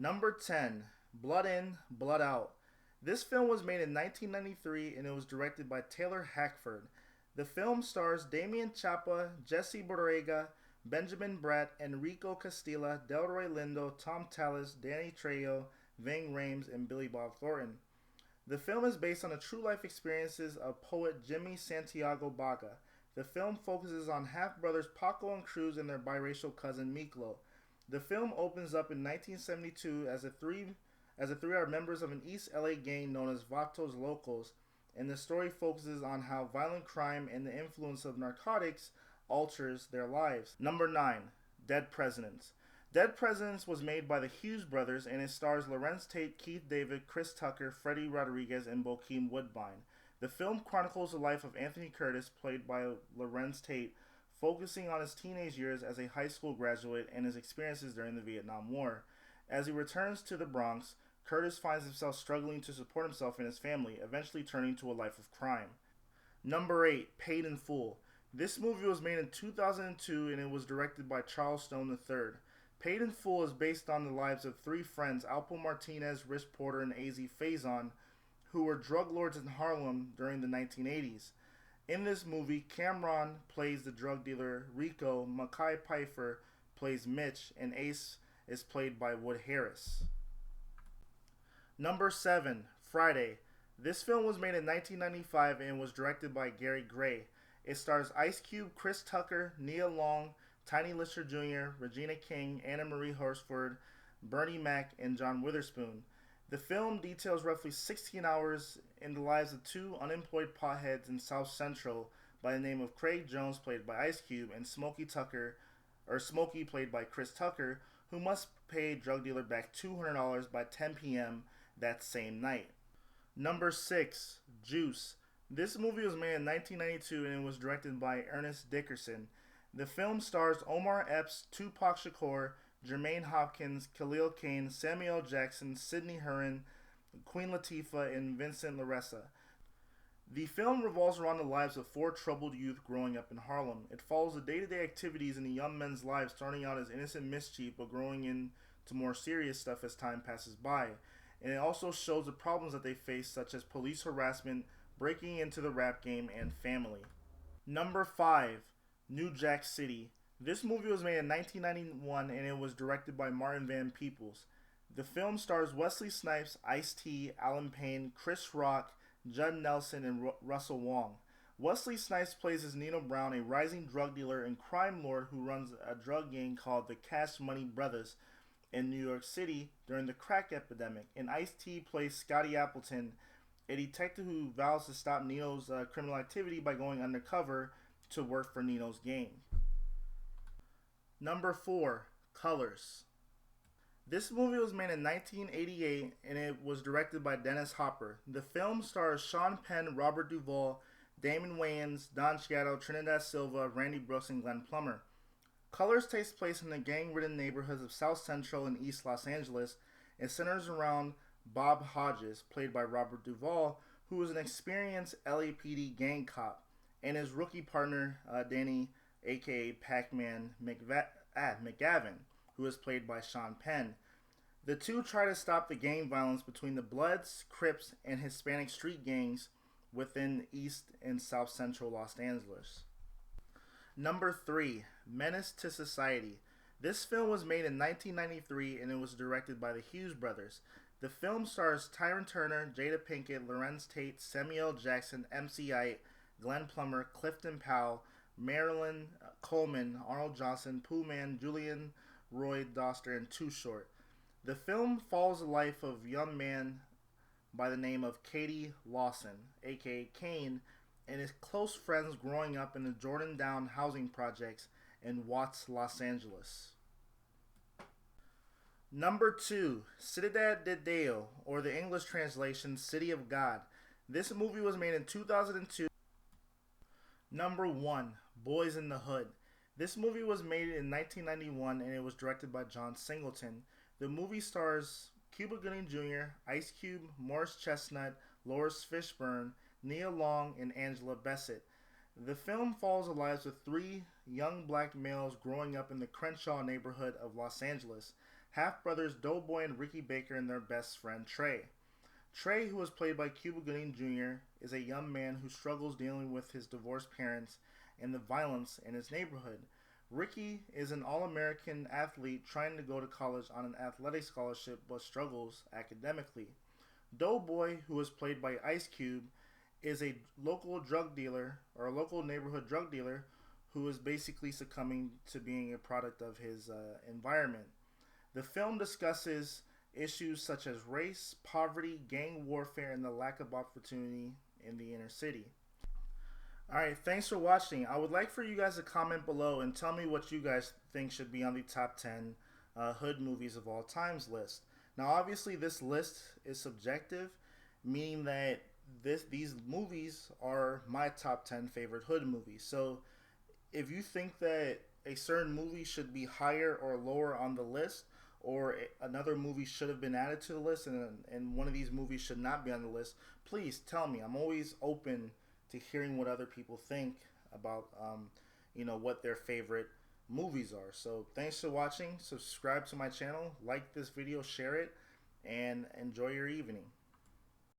Number 10, Blood In, Blood Out. This film was made in 1993 and it was directed by Taylor Hackford. The film stars Damien Chapa, Jesse Borrega, Benjamin Bratt, Enrico Castilla, Delroy Lindo, Tom Tallis, Danny Trejo, Ving Rhames, and Billy Bob Thornton. The film is based on the true life experiences of poet Jimmy Santiago Baga. The film focuses on half-brothers Paco and Cruz and their biracial cousin Miklo. The film opens up in 1972 as the three are members of an East LA gang known as Vatos Locos, and the story focuses on how violent crime and the influence of narcotics alters their lives. Number 9, Dead Presidents. Dead Presidents was made by the Hughes brothers and it stars Lorenz Tate, Keith David, Chris Tucker, Freddie Rodriguez, and Bokeem Woodbine. The film chronicles the life of Anthony Curtis, played by Lorenz Tate, focusing on his teenage years as a high school graduate and his experiences during the Vietnam War. As he returns to the Bronx, Curtis finds himself struggling to support himself and his family, eventually turning to a life of crime. Number 8, Paid in Full. This movie was made in 2002 and it was directed by Charles Stone III. Paid in Full is based on the lives of three friends, Alpo Martinez, Rich Porter, and AZ Faison, who were drug lords in Harlem during the 1980s. In this movie, Cameron plays the drug dealer Rico, Mackay Pfeiffer plays Mitch, and Ace is played by Wood Harris. Number 7, Friday. This film was made in 1995 and was directed by Gary Gray. It stars Ice Cube, Chris Tucker, Nia Long, Tiny Lister Jr., Regina King, Anna Marie Horsford, Bernie Mac, and John Witherspoon. The film details roughly 16 hours in the lives of two unemployed potheads in South Central by the name of Craig Jones, played by Ice Cube, and Smokey, played by Chris Tucker, who must pay drug dealer back $200 by 10 p.m. that same night. Number 6, Juice. This movie was made in 1992 and it was directed by Ernest Dickerson. The film stars Omar Epps, Tupac Shakur, Jermaine Hopkins, Khalil Kane, Samuel L. Jackson, Sidney Herron, Queen Latifah, and Vincent Laressa. The film revolves around the lives of four troubled youth growing up in Harlem. It follows the day-to-day activities in the young men's lives, starting out as innocent mischief but growing into more serious stuff as time passes by. And it also shows the problems that they face, such as police harassment, breaking into the rap game, and family. Number 5, New Jack City. This movie was made in 1991 and it was directed by Martin Van Peebles. The film stars Wesley Snipes, Ice-T, Alan Payne, Chris Rock, Judd Nelson, and Russell Wong. Wesley Snipes plays as Nino Brown, a rising drug dealer and crime lord who runs a drug gang called the Cash Money Brothers in New York City during the crack epidemic. And Ice-T plays Scotty Appleton, a detective who vows to stop Nino's criminal activity by going undercover to work for Nino's gang. Number 4, Colors. This movie was made in 1988 and it was directed by Dennis Hopper. The film stars Sean Penn, Robert Duvall, Damon Wayans, Don Cheadle, Trinidad Silva, Randy Brooks, and Glenn Plummer. Colors takes place in the gang-ridden neighborhoods of South Central and East Los Angeles and centers around Bob Hodges, played by Robert Duvall, who is an experienced LAPD gang cop, and his rookie partner, Danny, aka Pac-Man McGavin, who is played by Sean Penn. The two try to stop the gang violence between the Bloods, Crips, and Hispanic street gangs within East and South Central Los Angeles. Number 3, Menace to Society. This film was made in 1993 and it was directed by the Hughes brothers. The film stars Tyron Turner, Jada Pinkett, Lorenz Tate, Samuel L. Jackson, MC Ite, Glenn Plummer, Clifton Powell, Marilyn Coleman, Arnold Johnson, Pooh Man, Julian Roy Doster, and Too Short. The film follows the life of a young man by the name of Katie Lawson, aka Kane, and his close friends growing up in the Jordan Down housing projects in Watts, Los Angeles. Number 2, Cidade de Deus, or the English translation, City of God. This movie was made in 2002. Number 1, Boyz N the Hood. This movie was made in 1991 and it was directed by John Singleton. The movie stars Cuba Gooding Jr., Ice Cube, Morris Chestnut, Lawrence Fishburne, Nia Long, and Angela Bassett. The film follows the lives of three young black males growing up in the Crenshaw neighborhood of Los Angeles. half-brothers Doughboy and Ricky Baker and their best friend Trey. Trey, who was played by Cuba Gooding Jr., is a young man who struggles dealing with his divorced parents and the violence in his neighborhood. Ricky is an all-American athlete trying to go to college on an athletic scholarship but struggles academically. Doughboy, who was played by Ice Cube, is a local drug dealer or a local neighborhood drug dealer who is basically succumbing to being a product of his environment. The film discusses issues such as race, poverty, gang warfare, and the lack of opportunity in the inner city. Alright, thanks for watching. I would like for you guys to comment below and tell me what you guys think should be on the top 10 hood movies of all times list. Now obviously this list is subjective, meaning that these movies are my top 10 favorite hood movies. So if you think that a certain movie should be higher or lower on the list, or another movie should have been added to the list and one of these movies should not be on the list, please tell me. I'm always open to hearing what other people think about what their favorite movies are. So thanks for watching. Subscribe to my channel, like this video, share it, and enjoy your evening.